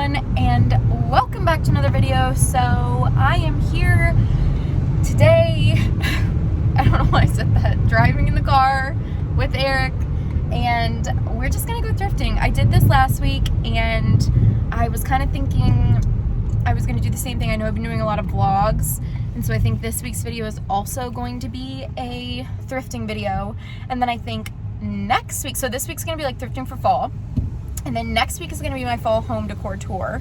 everyone, and welcome back to another video. So I am here today, I don't know why I said that, driving in the car with Eric, and we're just gonna go thrifting. I did this last week and I was kind of thinking I was gonna do the same thing. I know I've been doing a lot of vlogs, and so I think this week's video is also going to be a thrifting video. And then I think next week, so this week's gonna be like thrifting for fall, and then next week is going to be my fall home decor tour.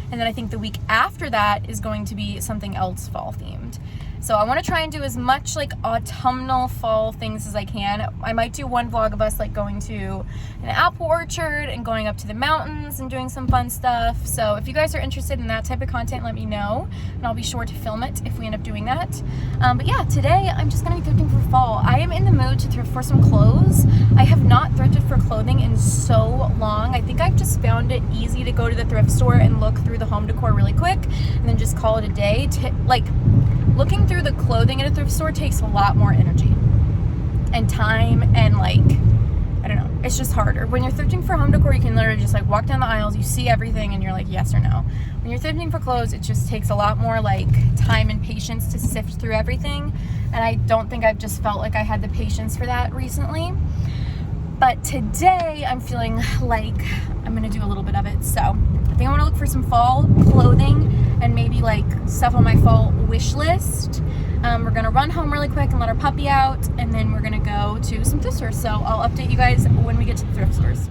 And then I think the week after that is going to be something else fall themed. So I want to try and do as much like autumnal fall things as I can. I might do one vlog of us like going to an apple orchard and going up to the mountains and doing some fun stuff. So if you guys are interested in that type of content, let me know and I'll be sure to film it if we end up doing that. But yeah, today I'm just going to be thrifting for fall. I am in the mood to thrift for some clothes. I have not thrifted for clothing in so long. I think I've just found it easy to go to the thrift store and look through the home decor really quick and then just call it a day. Looking through the clothing at a thrift store takes a lot more energy and time, and like, I don't know, it's just harder. When you're thrifting for home decor, you can literally just like walk down the aisles, you see everything and you're like yes or no. When you're thrifting for clothes, it just takes a lot more like time and patience to sift through everything, and I don't think I've just felt like I had the patience for that recently. But today I'm feeling like I'm gonna do a little bit of it. So I think I wanna look for some fall clothing and maybe like stuff on my fall wish list. We're gonna run home really quick and let our puppy out, and then we're gonna go to some thrift stores. So I'll update you guys when we get to the thrift stores.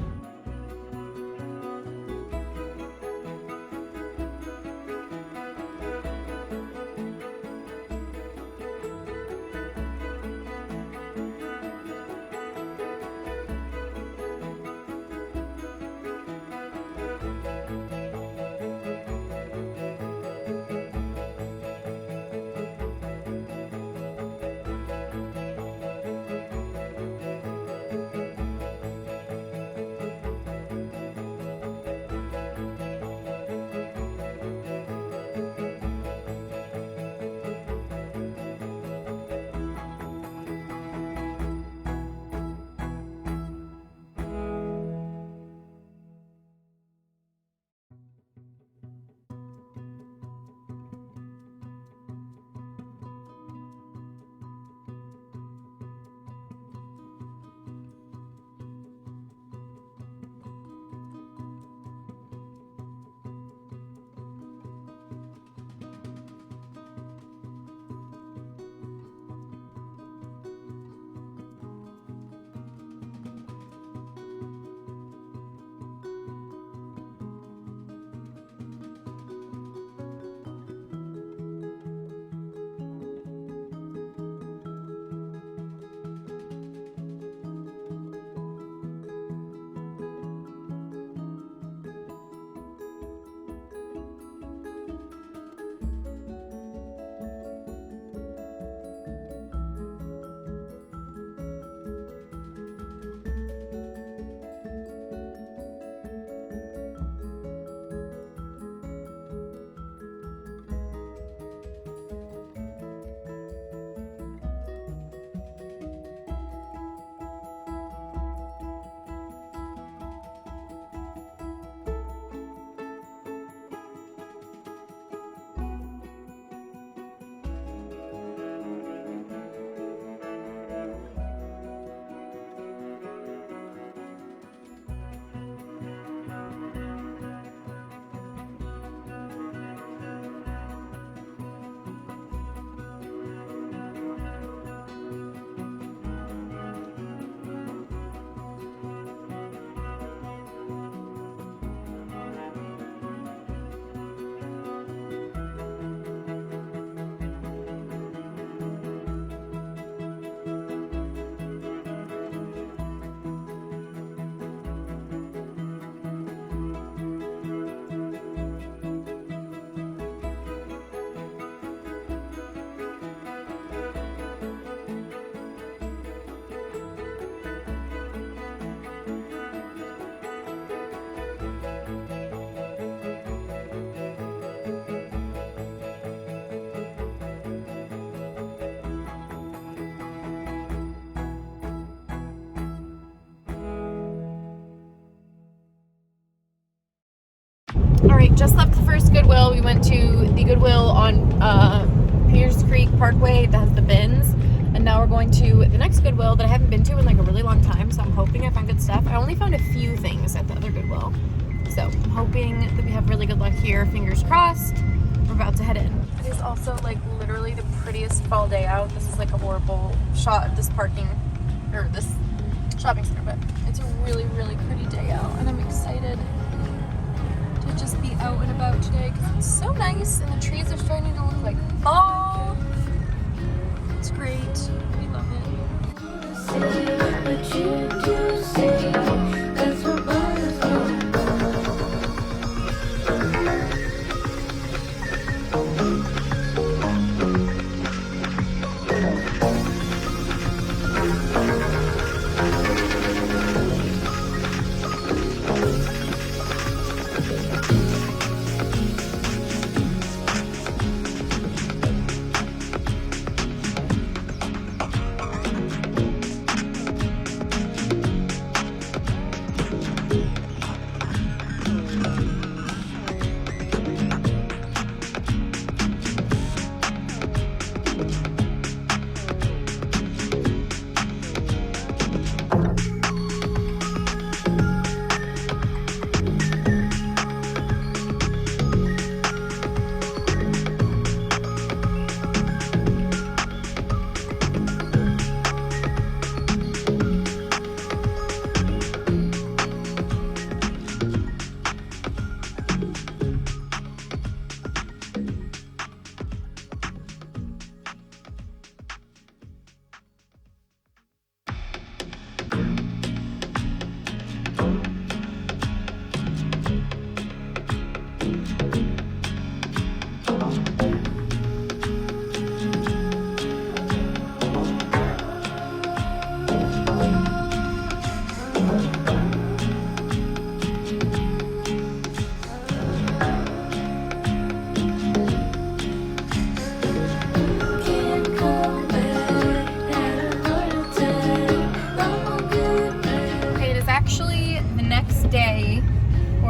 Alright, just left the first Goodwill. We went to the Goodwill on Peters Creek Parkway that has the bins. And now we're going to the next Goodwill that I haven't been to in like a really long time. So I'm hoping I find good stuff. I only found a few things at the other Goodwill. So I'm hoping that we have really good luck here. Fingers crossed. We're about to head in. It is also like literally the prettiest fall day out. This is like a horrible shot of this parking, or this shopping center, but it's a really, really pretty day out. And I'm excited to just be out and about today because it's so nice and the trees are starting to look like fall. It's great. We love it.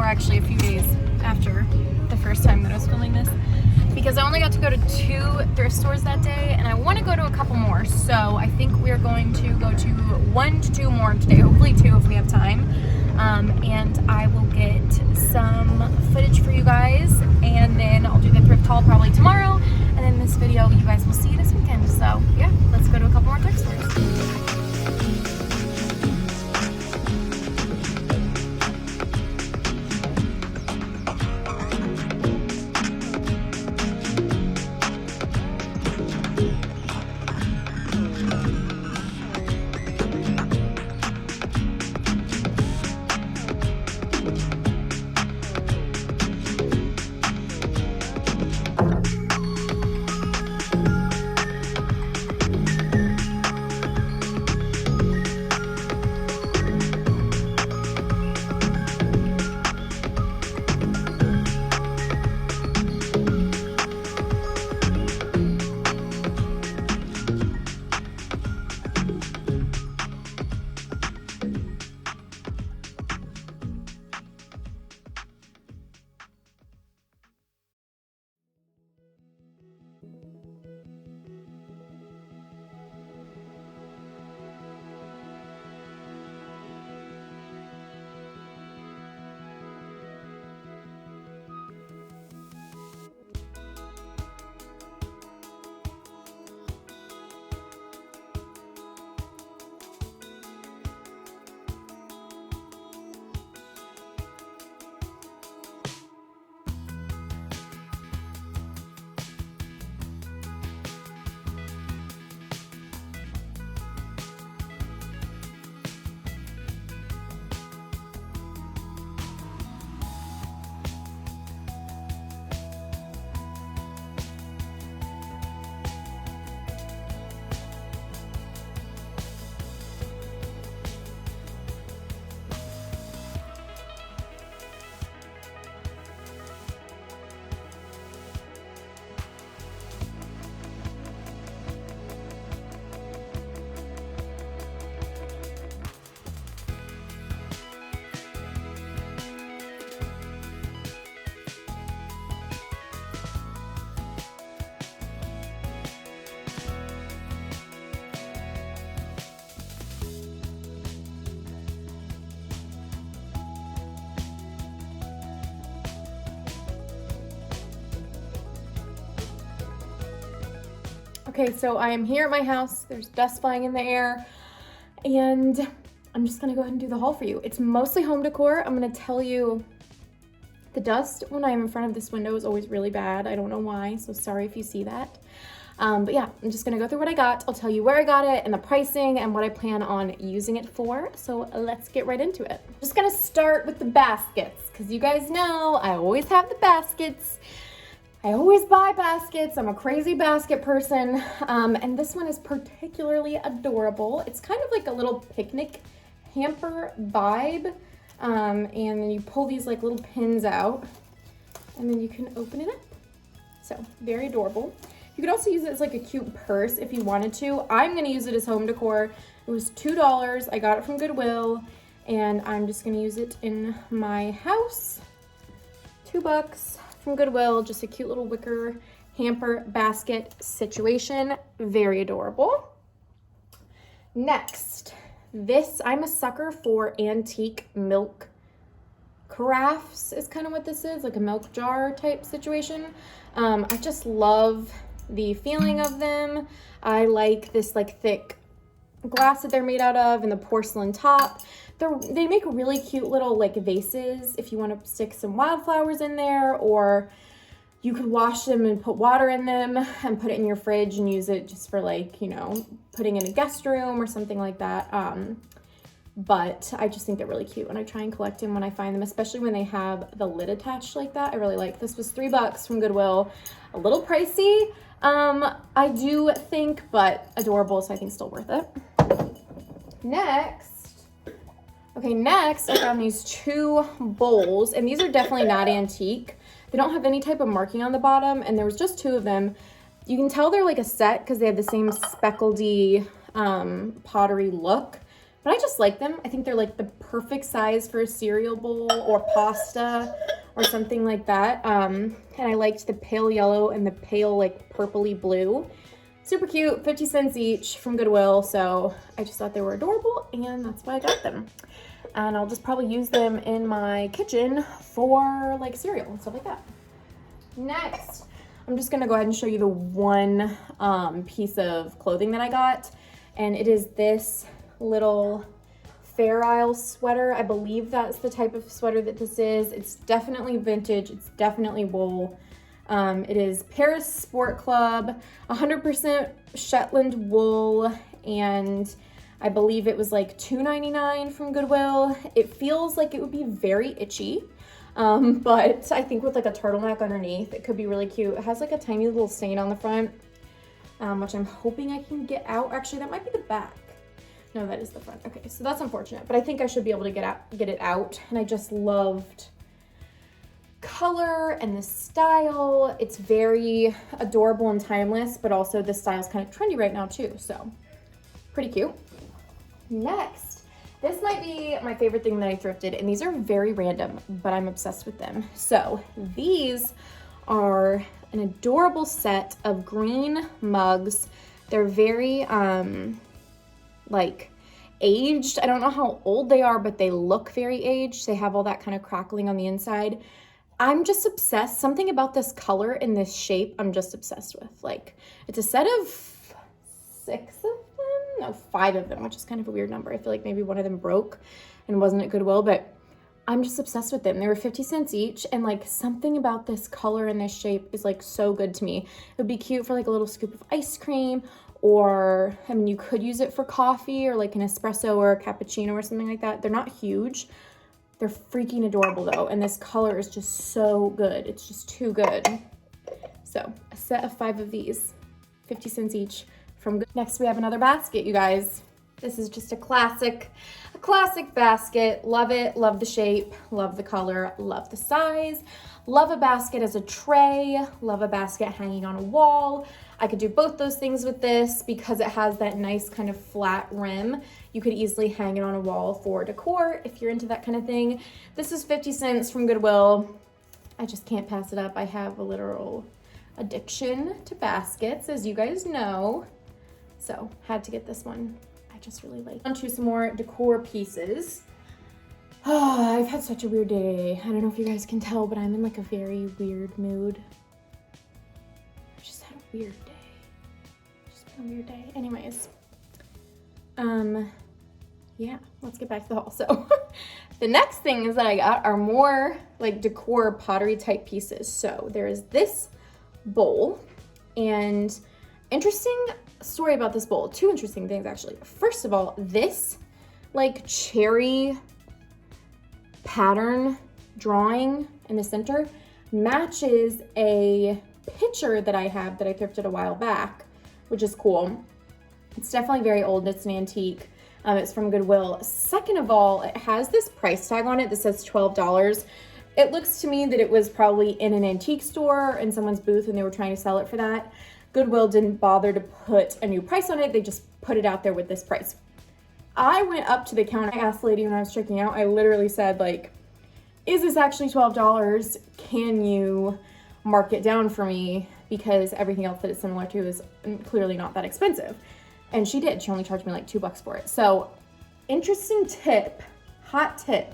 Actually a few days after the first time that I was filming this, because I only got to go to 2 thrift stores that day and I want to go to a couple more, so I think we're going to go to 1 to 2 more today, hopefully 2 if we have time, and I will get some footage for you guys, and then I'll do the thrift haul probably tomorrow, and then this video you guys will see this weekend. So yeah, let's go to a couple more thrift stores. Okay, so I am here at my house. There's dust flying in the air, and I'm just gonna go ahead and do the haul for you. It's mostly home decor. I'm gonna tell you, the dust when I'm in front of this window is always really bad. I don't know why, so sorry if you see that. But yeah, I'm just gonna go through what I got. I'll tell you where I got it and the pricing and what I plan on using it for. So let's get right into it. I'm just gonna start with the baskets, because you guys know I always have the baskets. I always buy baskets. I'm a crazy basket person. And this one is particularly adorable. It's kind of like a little picnic hamper vibe. And then you pull these like little pins out, and then you can open it up. So very adorable. You could also use it as like a cute purse if you wanted to. I'm gonna use it as home decor. It was $2. I got it from Goodwill, and I'm just gonna use it in my house. $2 from Goodwill, just a cute little wicker hamper basket situation. Very adorable. Next, this, I'm a sucker for antique milk crafts is kind of what this is, like a milk jar type situation. I just love the feeling of them. I like this like thick glass that they're made out of and the porcelain top. They make really cute little like vases if you want to stick some wildflowers in there, or you could wash them and put water in them and put it in your fridge and use it just for like, you know, putting in a guest room or something like that. But I just think they're really cute, and I try and collect them when I find them, especially when they have the lid attached like that. I really like this. Was $3 from Goodwill. A little pricey, I do think, but adorable, so I think still worth it. Next, I found these 2 bowls, and these are definitely not antique. They don't have any type of marking on the bottom, and there was just 2 of them. You can tell they're like a set because they have the same speckledy pottery look, but I just like them. I think they're like the perfect size for a cereal bowl or pasta or something like that. And I liked the pale yellow and the pale like purpley blue. Super cute, 50 cents each from Goodwill, so I just thought they were adorable, and that's why I got them. And I'll just probably use them in my kitchen for like cereal and stuff like that. Next, I'm just gonna go ahead and show you the one piece of clothing that I got, and it is this little Fair Isle sweater. I believe that's the type of sweater that this is. It's definitely vintage, it's definitely wool. It is Paris Sport Club, 100% Shetland wool, and I believe it was like $2.99 from Goodwill. It feels like it would be very itchy, but I think with like a turtleneck underneath, it could be really cute. It has like a tiny little stain on the front, which I'm hoping I can get out. Actually, that might be the back. No, that is the front. Okay, so that's unfortunate, but I think I should be able to get it out. And I just loved color and the style. It's very adorable and timeless, but also the style is kind of trendy right now too, so pretty cute. Next, this might be my favorite thing that I thrifted, and these are very random, but I'm obsessed with them. So these are an adorable set of green mugs. They're very like aged. I don't know how old they are, but they look very aged. They have all that kind of crackling on the inside. I'm just obsessed. Something about this color and this shape I'm just obsessed with. Like, it's a set of 6 of them? No, 5 of them, which is kind of a weird number. I feel like maybe one of them broke and wasn't at Goodwill, but I'm just obsessed with them. They were 50 cents each, and like something about this color and this shape is like so good to me. It would be cute for like a little scoop of ice cream, or I mean, you could use it for coffee or like an espresso or a cappuccino or something like that. They're not huge. They're freaking adorable though, and this color is just so good. It's just too good. So a set of 5 of these, 50 cents each from Good. Next, we have another basket, you guys. This is just a classic basket. Love it, love the shape, love the color, love the size. Love a basket as a tray, love a basket hanging on a wall. I could do both those things with this because it has that nice kind of flat rim. You could easily hang it on a wall for decor if you're into that kind of thing. This is 50 cents from Goodwill. I just can't pass it up. I have a literal addiction to baskets, as you guys know. So had to get this one. I just really like it. On to some more decor pieces. Oh, I've had such a weird day. I don't know if you guys can tell, but I'm in like a very weird mood. I just had a weird day. a weird day. Anyways, yeah, let's get back to the haul. So the next things that I got are more like decor pottery type pieces. So there is this bowl, and interesting story about this bowl. Two interesting things actually. First of all, this like cherry pattern drawing in the center matches a picture that I have that I thrifted a while back, which is cool. It's definitely very old. It's an antique. It's from Goodwill. Second of all, it has this price tag on it that says $12. It looks to me that it was probably in an antique store in someone's booth and they were trying to sell it for that. Goodwill didn't bother to put a new price on it. They just put it out there with this price. I went up to the counter. I asked the lady when I was checking out, I literally said like, is this actually $12? Can you mark it down for me? Because everything else that it's similar to is clearly not that expensive. And she did. She only charged me like $2 for it. So interesting tip, hot tip.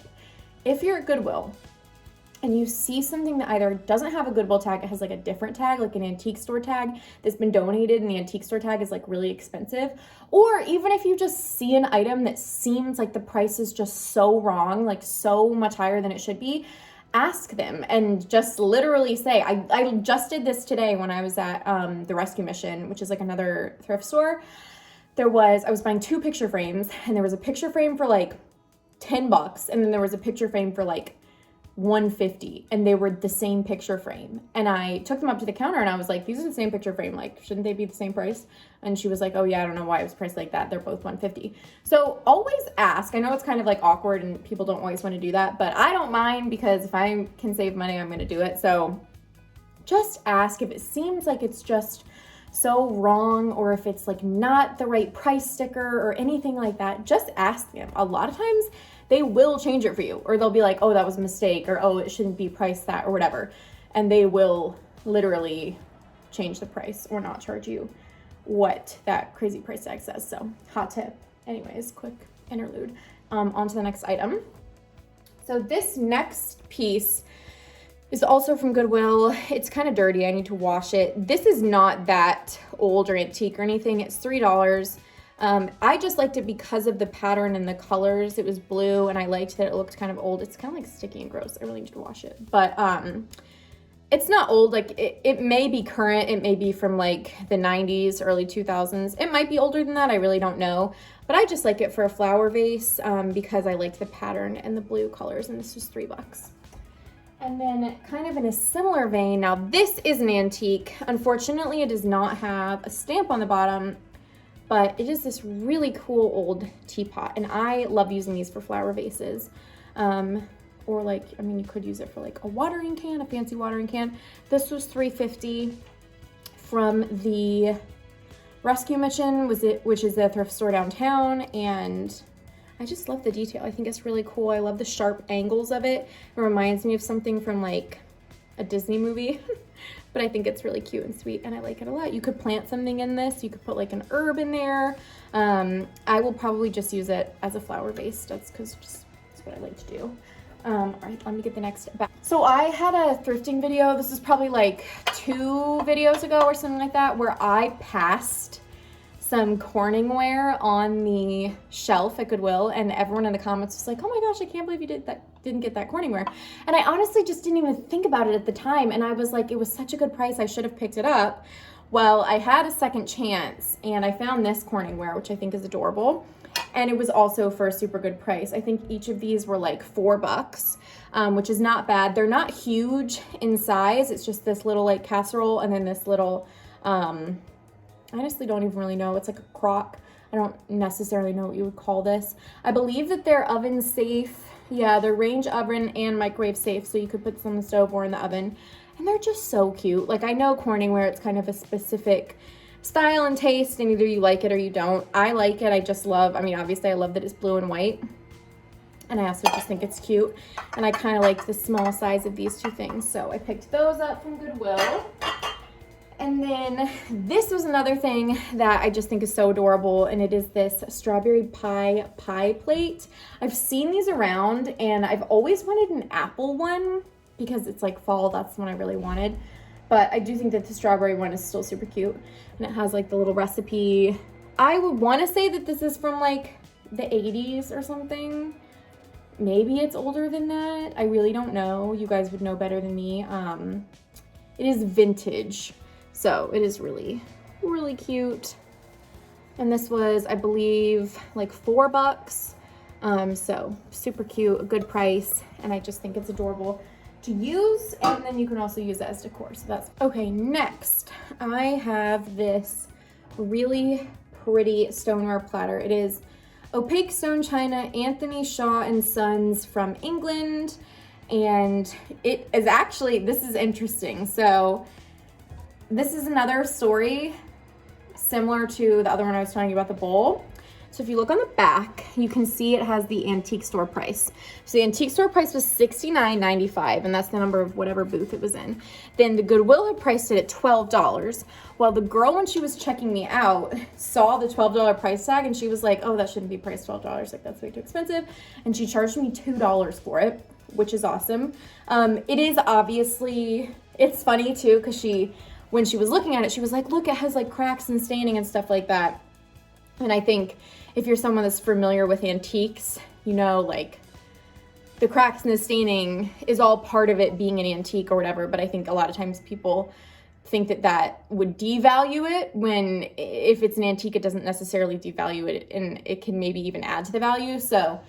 If you're at Goodwill and you see something that either doesn't have a Goodwill tag, it has like a different tag, like an antique store tag that's been donated and the antique store tag is like really expensive, or even if you just see an item that seems like the price is just so wrong, like so much higher than it should be, ask them and just literally say, I just did this today when I was at the Rescue Mission, which is like another thrift store. I was buying 2 picture frames, and there was a picture frame for like $10, and then there was a picture frame for like $150, and they were the same picture frame. And I took them up to the counter and I was like, these are the same picture frame, like shouldn't they be the same price? And she was like, oh yeah, I don't know why it was priced like that, they're both $150. So always ask. I know it's kind of like awkward and people don't always want to do that, but I don't mind, because if I can save money, I'm going to do it. So just ask. If it seems like it's just so wrong, or if it's like not the right price sticker or anything like that, just ask them. A lot of times they will change it for you, or they'll be like, oh, that was a mistake, or oh, it shouldn't be priced that, or whatever. And they will literally change the price or not charge you what that crazy price tag says. So hot tip. Anyways, quick interlude. On to the next item. So this next piece is also from Goodwill. It's kind of dirty. I need to wash it. This is not that old or antique or anything. It's $3. I just liked it because of the pattern and the colors. It was blue, and I liked that it looked kind of old. It's kind of like sticky and gross. I really need to wash it. But it's not old. Like it may be current. It may be from like the 90s, early 2000s. It might be older than that. I really don't know. But I just like it for a flower vase because I liked the pattern and the blue colors, and this was $3. And then kind of in a similar vein, now this is an antique. Unfortunately, it does not have a stamp on the bottom, but it is this really cool old teapot. And I love using these for flower vases. Or like, I mean, you could use it for like a watering can, a fancy watering can. This was $3.50 from the Rescue Mission, which is the thrift store downtown. And I just love the detail. I think it's really cool. I love the sharp angles of it. It reminds me of something from like a Disney movie, but I think it's really cute and sweet, and I like it a lot. You could plant something in this. You could put like an herb in there. I will probably just use it as a flower vase. That's what I like to do. All right, let me get the next back. So I had a thrifting video. This is probably like 2 videos ago or something like that, where I passed some CorningWare on the shelf at Goodwill, and everyone in the comments was like, oh my gosh, I can't believe you didn't get that CorningWare. And I honestly just didn't even think about it at the time, and I was like, it was such a good price, I should have picked it up. Well, I had a second chance, and I found this CorningWare, which I think is adorable, and it was also for a super good price. I think each of these were like $4, which is not bad. They're not huge in size. It's just this little like casserole, and then this little I honestly don't even really know. It's like a crock. I don't necessarily know what you would call this. I believe that they're oven safe. Yeah, they're range oven and microwave safe, so you could put this on the stove or in the oven. And they're just so cute. Like, I know CorningWare, it's kind of a specific style and taste, and either you like it or you don't. I like it. I just love, I mean, obviously I love that it's blue and white. And I also just think it's cute. And I kind of like the small size of these 2 things. So I picked those up from Goodwill. And then this was another thing that I just think is so adorable, and it is this strawberry pie plate. I've seen these around, and I've always wanted an apple one because it's like fall. That's the one I really wanted. But I do think that the strawberry one is still super cute. And it has like the little recipe. I would want to say that this is from like the 80s or something. Maybe it's older than that. I really don't know. You guys would know better than me. It is vintage. So it is really, really cute. And this was, I believe, like $4. So super cute, a good price. And I just think it's adorable to use, and then you can also use it as decor. So that's okay. Next, I have this really pretty stoneware platter. It is opaque stone china, Anthony Shaw and Sons from England, and it is actually, this is interesting. So this is another story similar to the other one I was telling you about, the bowl. So if you look on the back, you can see it has the antique store price. So the antique store price was $69.95, and that's the number of whatever booth it was in. Then the Goodwill had priced it at $12. Well, the girl, when she was checking me out, saw the $12 price tag, and she was like, oh, that shouldn't be priced $12. Like, that's way too expensive. And she charged me $2 for it, which is awesome. It is obviously, it's funny too, because when she was looking at it, she was like, look, it has like cracks and staining and stuff like that. And I think if you're someone that's familiar with antiques, you know, like the cracks and the staining is all part of it being an antique or whatever. But I think a lot of times people think that that would devalue it, when if it's an antique, it doesn't necessarily devalue it, and it can maybe even add to the value. So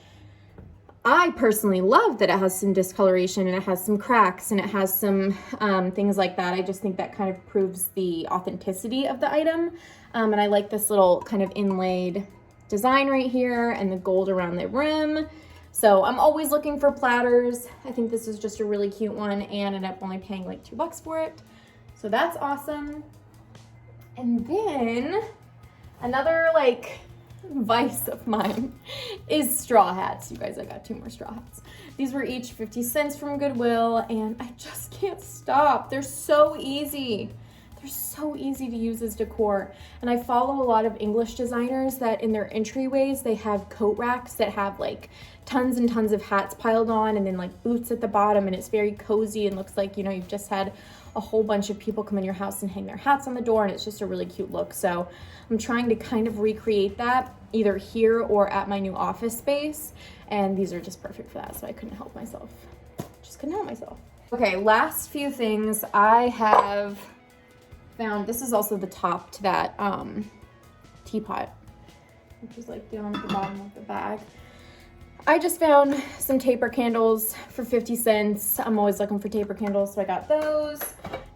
I personally love that it has some discoloration and it has some cracks and it has some things like that. I just think that kind of proves the authenticity of the item. And I like this little kind of inlaid design right here and the gold around the rim. So I'm always looking for platters. I think this is just a really cute one, and ended up only paying like $2 for it. So that's awesome. And then another like vice of mine is straw hats. You guys, I got 2 more straw hats. These were each 50 cents from Goodwill, and I just can't stop. They're so easy. They're so easy to use as decor. And I follow a lot of English designers that in their entryways, they have coat racks that have like tons and tons of hats piled on, and then like boots at the bottom, and it's very cozy and looks like, you know, you've just had a whole bunch of people come in your house and hang their hats on the door, and it's just a really cute look. So I'm trying to kind of recreate that either here or at my new office space, and these are just perfect for that. So I couldn't help myself. Just couldn't help myself. Okay, last few things I have found. This is also the top to that teapot, which is like down at the bottom of the bag. I just found some taper candles for 50 cents. I'm always looking for taper candles, so I got those.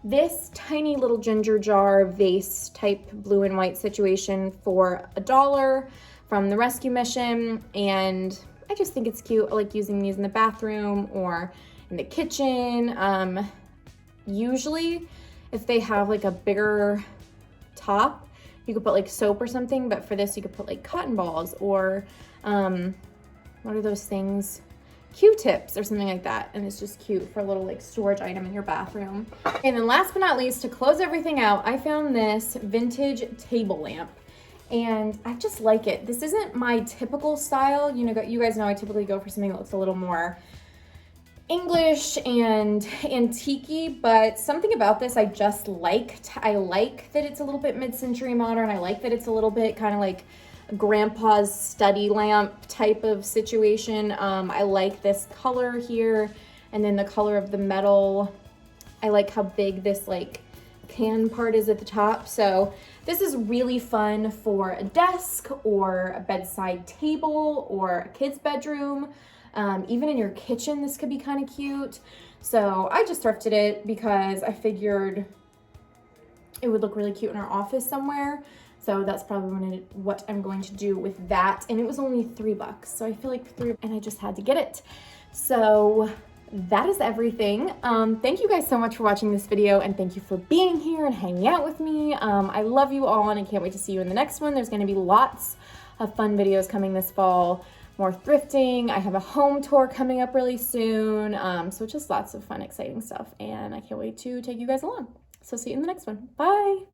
This tiny little ginger jar vase type blue and white situation for $1 from the Rescue Mission, and I just think it's cute. I like using these in the bathroom or in the kitchen. Usually if they have like a bigger top, you could put like soap or something, but for this you could put like cotton balls or what are those things? Q-tips or something like that. And it's just cute for a little like storage item in your bathroom. And then last but not least, to close everything out, I found this vintage table lamp. And I just like it. This isn't my typical style. You know, you guys know I typically go for something that looks a little more English and antique-y, but something about this I just liked. I like that it's a little bit mid-century modern. I like that it's a little bit kind of like grandpa's study lamp type of situation. I like this color here, and then the color of the metal. I like how big this like can part is at the top. So this is really fun for a desk or a bedside table or a kid's bedroom. Even in your kitchen, this could be kind of cute. So I just thrifted it because I figured it would look really cute in our office somewhere. So that's probably what I'm going to do with that. And it was only $3. So I feel like and I just had to get it. So that is everything. Thank you guys so much for watching this video, and thank you for being here and hanging out with me. I love you all, and I can't wait to see you in the next one. There's going to be lots of fun videos coming this fall. More thrifting. I have a home tour coming up really soon. So just lots of fun, exciting stuff. And I can't wait to take you guys along. So see you in the next one. Bye.